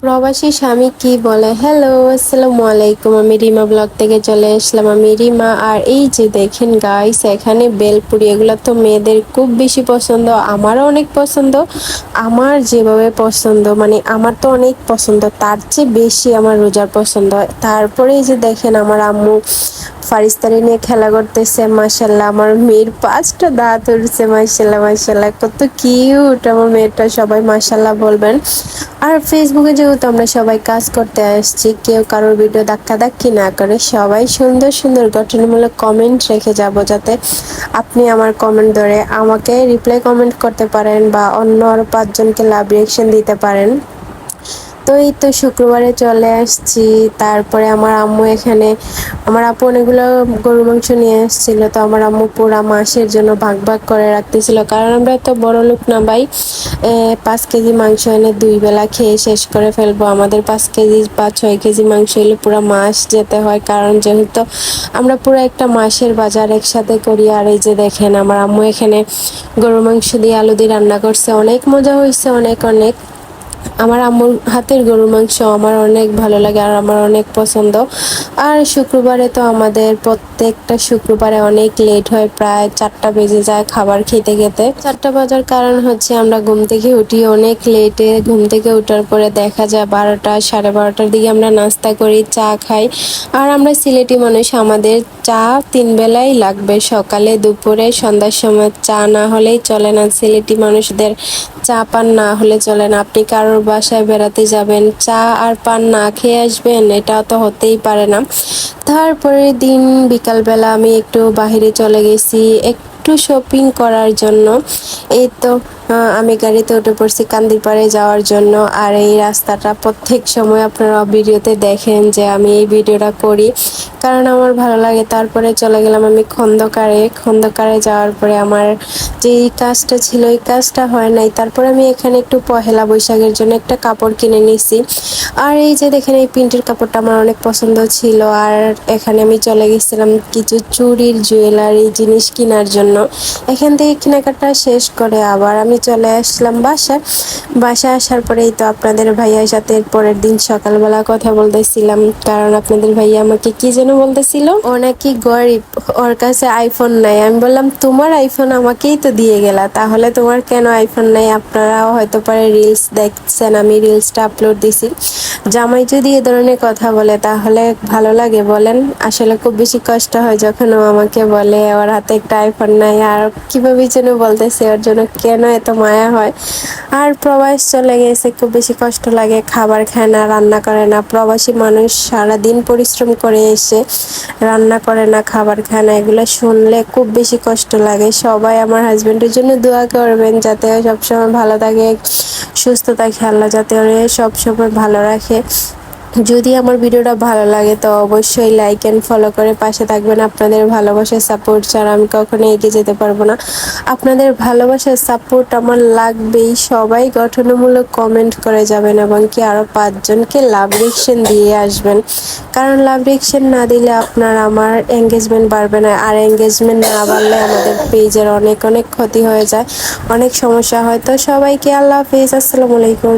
প্রবাসী স্বামী কি বলে। হ্যালো, আসসালামু আলাইকুম। আমি রিমা ব্লগ থেকে চলে আসলাম। আমি রিমা। আর এই যে দেখেন গাইস, এখানে বেলপুরি, এগুলো তো মেয়েদের খুব বেশি পছন্দ, আমারও অনেক পছন্দ। আমার যেভাবে পছন্দ, মানে আমার তো অনেক পছন্দ, তার চেয়ে বেশি আমার রোজার পছন্দ। তারপরে এই যে দেখেন আমার আম্মু ফারিস্তারি নিয়ে খেলা করতেছে। মাশাল্লাহ, আমার মেয়ের 5টা দাঁত উঠছে। মাশাল্লাহ মাশাল্লাহ, কত কিউট আমার মেয়েটা। সবাই মাশাল্লাহ বলবেন। আর ফেসবুকে যেহেতু আমরা সবাই কাজ করতে আসছি, কেউ কারোর ভিডিও ধাক্কি না করে সবাই সুন্দর সুন্দর গঠনমূলক কমেন্ট রেখে যাব, যাতে আপনি আমার কমেন্ট ধরে আমাকে রিপ্লাই কমেন্ট করতে পারেন বা অন্য আরো 5 জনকে লাভ রিয়েকশন দিতে পারেন। তো এই তো শুক্রবারে চলে আসছি। তারপরে আমার আম্মু এখানে, আমার আপু অনেকগুলো গরু মাংস নিয়ে এসেছিল। তো আমার আম্মু পুরা মাসের জন্য ভাগ ভাগ করে রাখতেছিল, কারণ আমরা তো বড় লোক না ভাই। 5 কেজি মাংস এনে 2 বেলা খেয়ে শেষ করে ফেলবো। আমাদের 5 কেজি বা 6 কেজি মাংস এলে পুরো মাস যেতে হয়, কারণ যেহেতু আমরা পুরো একটা মাসের বাজার একসাথে করি। আর এই যে দেখেন আমার আম্মু এখানে গরু মাংস দিয়ে আলু দিয়ে রান্না করছে, অনেক মজা হয়েছে, অনেক অনেক। আমার আম্মুর হাতের গরুর মাংস আমার অনেক ভালো লাগে আর আমার অনেক পছন্দ। আর শুক্রবারে তো আমাদের প্রত্যেকটা শুক্রবারে অনেক লেট হয়, প্রায় 4টা বেজে যায় খাবার খেতে খেতে। 4টা বাজার কারণ হচ্ছে আমরা ঘুম থেকে উঠি অনেক লেটে। ঘুম থেকে ওঠার পরে দেখা যায় 12টা, সাড়ে 12টার দিকে আমরা নাস্তা করি, চা খাই। আর আমরা সিলেটি মানুষ, আমাদের চা 3 বেলাই লাগবে, সকালে দুপুরে সন্ধ্যার সময়। চা না হলেই চলে না, সিলেটি মানুষদের চা পান না হলে চলে না। আপনি কারোর বাসায় বেড়াতে যাবেন, চা আর পান না খেয়ে আসবেন, এটা তো হতেই পারে না। তারপরের দিন বিকালবেলা আমি একটু বাহিরে চলে গেছি একটু শপিং করার জন্য। এই তো আমি গাড়িতে উঠে পড়ছি কান্দিরপাড়ে যাওয়ার জন্য। আর এই রাস্তাটা প্রত্যেক সময় আপনারা ভিডিওতে দেখেন যে আমি এই ভিডিওটা করি, কারণ আমার ভালো লাগে। তারপরে চলে গেলাম আমি খন্দকারে যাওয়ার পরে আমার যে কাজটা ছিল এই কাজটা হয় নাই। তারপরে আমি এখানে একটু পহেলা বৈশাখের জন্য একটা কাপড় কিনে নিয়েছি। আর এই যে দেখেন এই প্রিন্টের কাপড়টা আমার অনেক পছন্দ ছিল। আর এখানে আমি চলে গেছিলাম কিছু চুড়ির জুয়েলারি জিনিস কেনার জন্য। এখান থেকে কেনাকাটা শেষ করে আবার আমি চলে আসলাম বাসায় আসার পরেই তো আপনাদের ভাইয়ার সাথে পরের দিন সকালবেলা কথা বলতেছিলাম, কারণ আপনাদের ভাইয়া আমাকে কি যেন বলতেছিল, ও নাকি গরিব, ওর কাছে আইফোন নাই। আমি বললাম তোমার আইফোন আমাকেই তো দিয়ে গেলা, তাহলে তোমার কেন আইফোন নাই? আপনারাও হয়তো পারে রিলস দেখছেন, আমি রিলসটা আপলোড দিছি। জামাই যদি এ ধরনের কথা বলে তাহলে ভালো লাগে বলেন? আসলে খুব বেশি কষ্ট হয় যখন ও আমাকে বলে ওর হাতে একটা আইফোন নাই, আর কিভাবে যেন বলতেছে, ওর জন্য কেন এত মায়া হয়। আর প্রবাস চলে গেছে, খুব বেশি কষ্ট লাগে, খাবার খায় না, রান্না করে না। প্রবাসী মানুষ সারাদিন পরিশ্রম করে এসে রান্না করে না, খাবার খায় না, এগুলো শুনলে খুব বেশি কষ্ট লাগে। সবাই আমার হাজবেন্ডের জন্য দোয়া করবেন, যাতে ও সবসময় ভালো থাকে, সুস্থ থাকে, আল্লাহ যাতে ওরে সবসময় ভালো রাখে। যদি আমার ভিডিওটা ভালো লাগে তো অবশ্যই লাইক অ্যান্ড ফলো করে পাশে থাকবেন। আপনাদের ভালোবাসার সাপোর্ট ছাড়া আমি কখনো এগিয়ে যেতে পারবো না। আপনাদের ভালোবাসার সাপোর্ট আমার লাগবেই। সবাই গঠনমূলক কমেন্ট করে যাবেন এবং কি আরও 5 জনকে লাভ রিয়েকশন দিয়ে আসবেন, কারণ লাভ রিয়েকশন না দিলে আপনার আমার এঙ্গেজমেন্ট বাড়বে না। আর এঙ্গেজমেন্ট না বাড়লে আমাদের পেজের অনেক অনেক ক্ষতি হয়ে যায়, অনেক সমস্যা হয়। তো সবাইকে আল্লাহ হাফিজ, আসসালামু আলাইকুম।